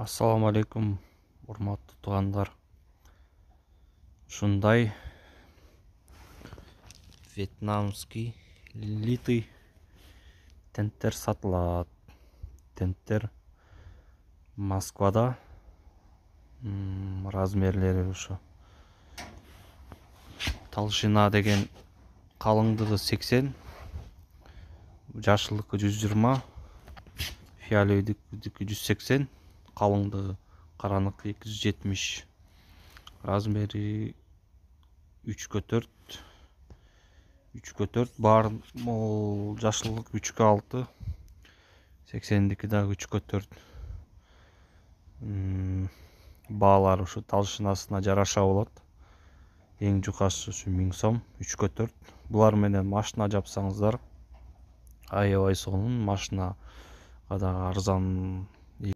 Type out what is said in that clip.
Ассаламу алейкум, урматтуу туугандар. Ушундай вьетнамский литый тенттер сатылат. Тенттер Москвада размерлери ушу толщина деген калыңдыгы 80, жашылдыкы 120, фиолетовыйдики 180, калыңдыгы караныкы 270, размери 3/4, бар, могул жашылдык 3/6, 80дики дагы 3/4. Баалар ушу толщинасына жараша болот. Эң жукасы ушу 1000 сом, 3/4. Булар менен машина жапсаңыздар аябай сонун, машинага дагы арзан